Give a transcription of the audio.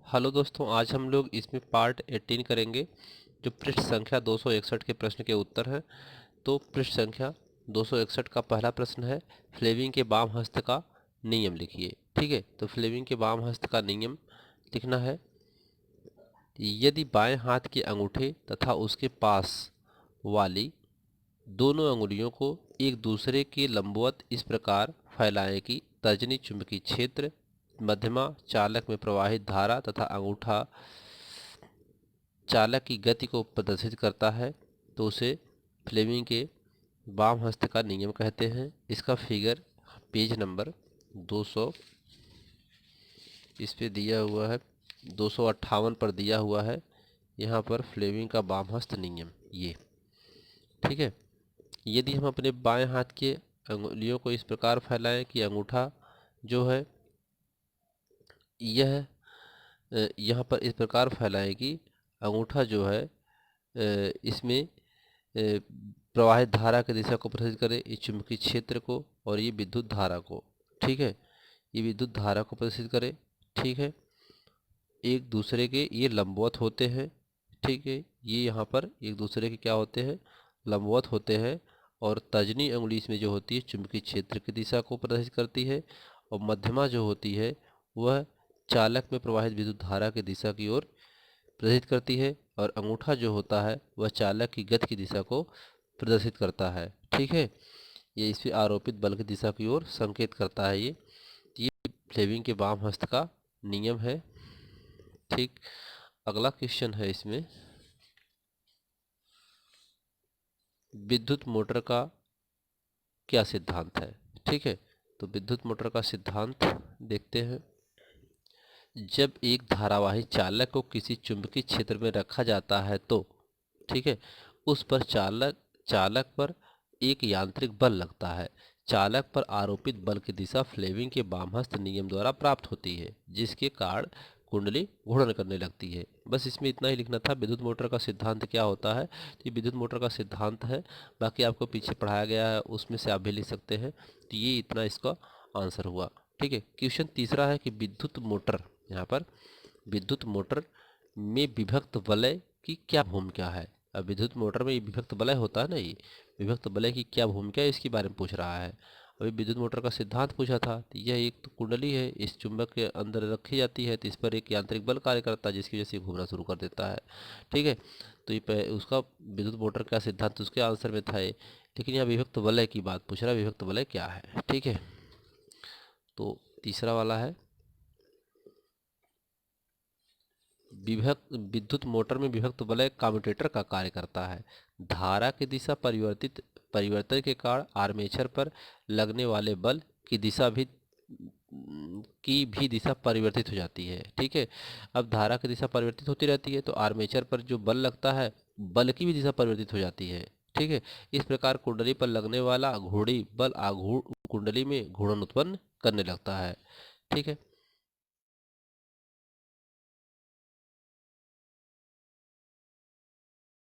Hello दोस्तों, आज हम लोग इसमें पार्ट 18 करेंगे जो पृष्ठ संख्या 261 के प्रश्न के उत्तर हैं। तो पृष्ठ संख्या 261 का पहला प्रश्न है, फ्लेविंग के बाम हस्त का नियम लिखिए। ठीक है, तो फ्लेविंग के बाम हस्त का नियम लिखना है, यदि बाएं हाथ के अंगूठे तथा उसके पास वाली दोनों अंगुलियों को एक दूसरे के लंबवत इस प्रकार फैलाएं कि तर्जनी चुंबकीय क्षेत्र, मध्यमा चालक में प्रवाहित धारा तथा अंगूठा चालक की गति को प्रदर्शित करता है, तो उसे फ्लेमिंग के बाम हस्त का नियम कहते हैं। इसका फिगर पेज नंबर 200 इस पे दिया हुआ है, 258 पर दिया हुआ है। यहाँ पर फ्लेमिंग का बाम हस्त नियम ये। ठीक है, यदि हम अपने बाएं हाथ के अंगुलियों को इस प्रकार फैलाएं कि अंगूठा जो है यह यहाँ पर इस प्रकार फैलाएं कि अंगूठा जो है इसमें प्रवाहित धारा की दिशा को प्रदर्शित करे, इस चुंबकीय क्षेत्र को और ये विद्युत धारा को। ठीक है, ये विद्युत धारा को प्रदर्शित करे। ठीक है, एक दूसरे के ये लंबवत होते हैं। ठीक है, ये यहाँ पर एक दूसरे के क्या होते हैं, लंबवत होते हैं। और तर्जनी अंगुली इसमें जो होती है चुंबकीय क्षेत्र की दिशा को प्रदर्शित करती है, और मध्यमा जो होती है वह चालक में प्रवाहित विद्युत धारा की दिशा की ओर प्रदर्शित करती है, और अंगूठा जो होता है वह चालक की गति की दिशा को प्रदर्शित करता है। ठीक है, ये इस पे आरोपित बल की दिशा की ओर संकेत करता है। ये फ्लेमिंग के बाम हस्त का नियम है। ठीक, अगला क्वेश्चन है इसमें, विद्युत मोटर का क्या सिद्धांत है। ठीक है, तो विद्युत मोटर का सिद्धांत देखते हैं। जब एक धारावाही चालक को किसी चुंबकीय क्षेत्र में रखा जाता है तो ठीक है, उस पर चालक पर एक यांत्रिक बल लगता है। चालक पर आरोपित बल की दिशा फ्लेमिंग के बामहस्त नियम द्वारा प्राप्त होती है, जिसके कारण कुंडली घूर्णन करने लगती है। बस इसमें इतना ही लिखना था। विद्युत मोटर का सिद्धांत क्या होता है, तो ये विद्युत मोटर का सिद्धांत है। बाकी आपको पीछे पढ़ाया गया है, उसमें से आप भी लिख सकते हैं। तो ये इतना इसका आंसर हुआ। ठीक है, क्वेश्चन तीसरा है कि विद्युत मोटर, यहाँ पर विद्युत मोटर में विभक्त वलय की क्या भूमिका है। अब विद्युत मोटर में ये विभक्त वलय होता है ना, ये विभक्त वलय की क्या भूमिका है इसके बारे में पूछ रहा है। अभी विद्युत मोटर का सिद्धांत पूछा था, तो यह एक तो कुंडली है, इस चुंबक के अंदर रखी जाती है, तो इस पर एक यांत्रिक बल कार्य करता है जिसकी वजह से घूमना शुरू कर देता है। ठीक है, तो ये उसका विद्युत मोटर का सिद्धांत उसके आंसर में था ये। लेकिन यहाँ विभक्त वलय की बात पूछ रहा है, विभक्त वलय क्या है। ठीक है, तो तीसरा वाला है, विभक्त विद्युत मोटर में विभक्त वलय कम्यूटेटर का कार्य करता है। धारा की दिशा परिवर्तन के कारण आर्मेचर पर लगने वाले बल की भी दिशा परिवर्तित हो जाती है। ठीक है, अब धारा की दिशा परिवर्तित होती रहती है, तो आर्मेचर पर जो बल लगता है बल की भी दिशा परिवर्तित हो जाती है। ठीक है, इस प्रकार कुंडली पर लगने वाला घूर्णी बल कुंडली में घूर्णन उत्पन्न करने लगता है। ठीक है,